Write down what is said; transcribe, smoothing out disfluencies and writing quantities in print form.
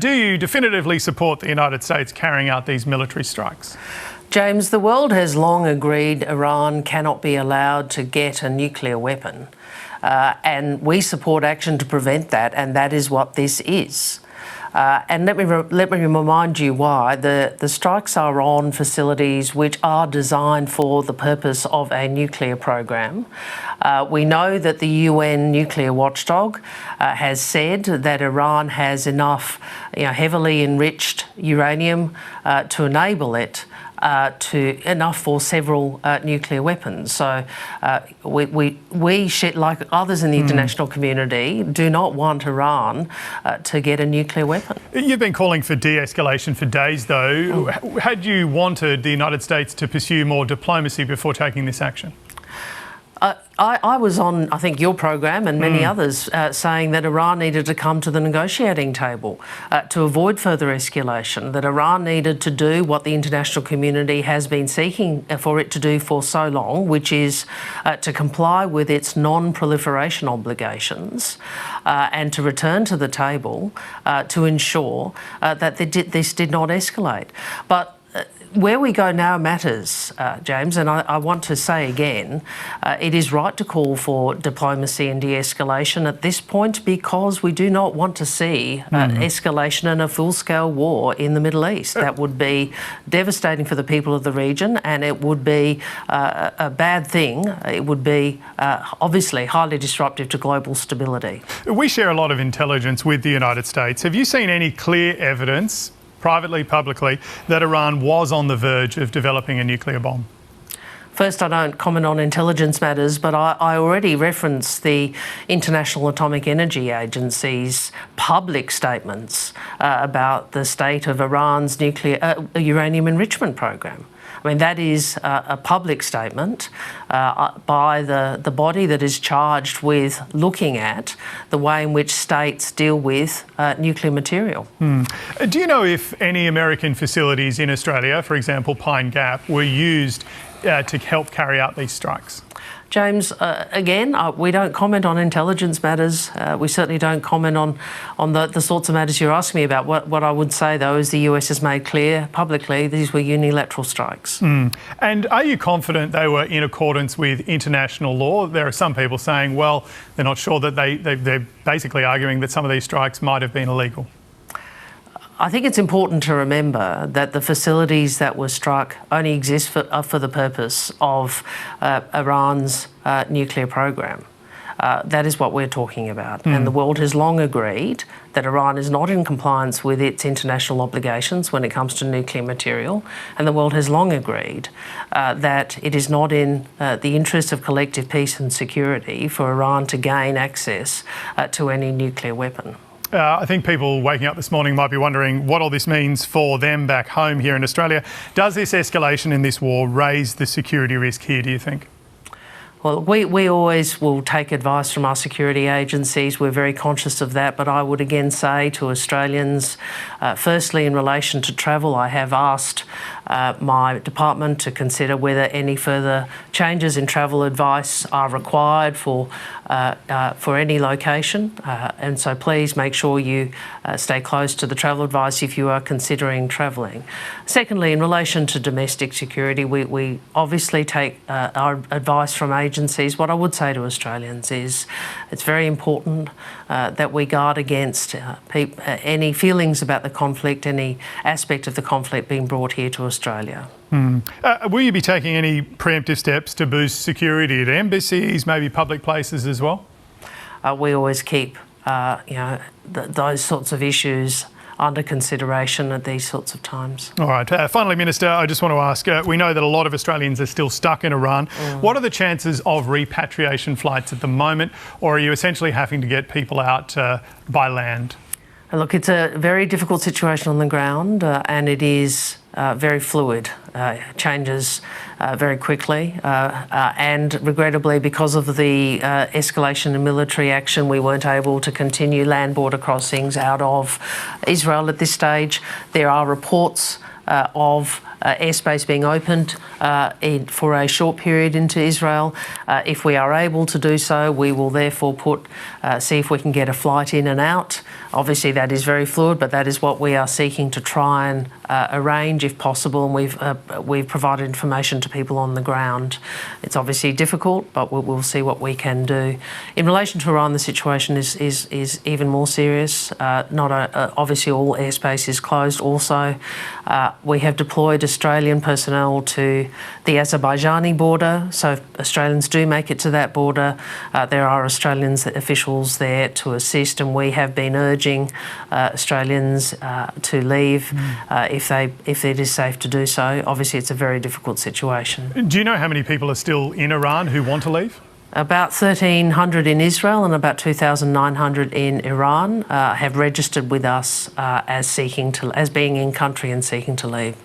Do you definitively support the United States carrying out these military strikes? James, the world has long agreed Iran cannot be allowed to get a nuclear weapon. And we support action to prevent that, and that is what this is. And let me remind you why. The strikes are on facilities which are designed for the purpose of a nuclear program. We know that the UN nuclear watchdog has said that Iran has enough heavily enriched uranium to enable it enough for several nuclear weapons. So we like others in the international community, do not want Iran to get a nuclear weapon. You've been calling for de-escalation for days, though. Had you wanted the United States to pursue more diplomacy before taking this action? I was on, I think, your program and many others saying that Iran needed to come to the negotiating table to avoid further escalation, that Iran needed to do what the international community has been seeking for it to do for so long, which is to comply with its non-proliferation obligations and to return to the table to ensure that this did not escalate. But where we go now matters, James, and I want to say again, it is right to call for diplomacy and de-escalation at this point because we do not want to see escalation and a full-scale war in the Middle East. That would be devastating for the people of the region, and it would be a bad thing. It would be obviously highly disruptive to global stability. We share a lot of intelligence with the United States. Have you seen any clear evidence, privately, publicly, that Iran was on the verge of developing a nuclear bomb? First, I don't comment on intelligence matters, but I already referenced the International Atomic Energy Agency's public statements about the state of Iran's nuclear uranium enrichment program. I mean, that is a public statement by the body that is charged with looking at the way in which states deal with nuclear material. Do you know if any American facilities in Australia, for example Pine Gap, were used to help carry out these strikes? James, again, we don't comment on intelligence matters. We certainly don't comment on the sorts of matters you're asking me about. What I would say, though, is the US has made clear publicly these were unilateral strikes. And are you confident they were in accordance with international law? There are some people saying, well, they're not sure that they're basically arguing that some of these strikes might have been illegal. I think it's important to remember that the facilities that were struck only exist for the purpose of Iran's nuclear program. That is what we're talking about. And the world has long agreed that Iran is not in compliance with its international obligations when it comes to nuclear material. And the world has long agreed that it is not in the interest of collective peace and security for Iran to gain access to any nuclear weapon. I think people waking up this morning might be wondering what all this means for them back home here in Australia. Does this escalation in this war raise the security risk here, do you think? Well, we always will take advice from our security agencies. We're very conscious of that. But I would again say to Australians, firstly, in relation to travel, I have asked my department to consider whether any further changes in travel advice are required for any location. And so please make sure you stay close to the travel advice if you are considering travelling. Secondly, in relation to domestic security, we obviously take our advice from agencies. What I would say to Australians is it's very important that we guard against any feelings about the conflict, any aspect of the conflict being brought here to Australia. Will you be taking any preemptive steps to boost security at embassies, maybe public places as well? We always keep those sorts of issues under consideration at these sorts of times. All right. Finally, Minister, I just want to ask, we know that a lot of Australians are still stuck in Iran. What are the chances of repatriation flights at the moment, or are you essentially having to get people out by land? Look, it's a very difficult situation on the ground and it is very fluid, changes very quickly and regrettably because of the escalation in military action we weren't able to continue land border crossings out of Israel at this stage. There are reports of airspace being opened for a short period into Israel. If we are able to do so, we will therefore see if we can get a flight in and out. Obviously, that is very fluid, but that is what we are seeking to try and arrange if possible, and we've provided information to people on the ground. It's obviously difficult, but we'll see what we can do. In relation to Iran, the situation is even more serious. Obviously, all airspace is closed. Also, we have deployed Australian personnel to the Azerbaijani border. So if Australians do make it to that border, there are Australian officials there to assist, and we have been urging Australians to leave if it is safe to do so. Obviously, it's a very difficult situation. Do you know how many people are still in Iran who want to leave? About 1,300 in Israel and about 2,900 in Iran have registered with us as being in country and seeking to leave.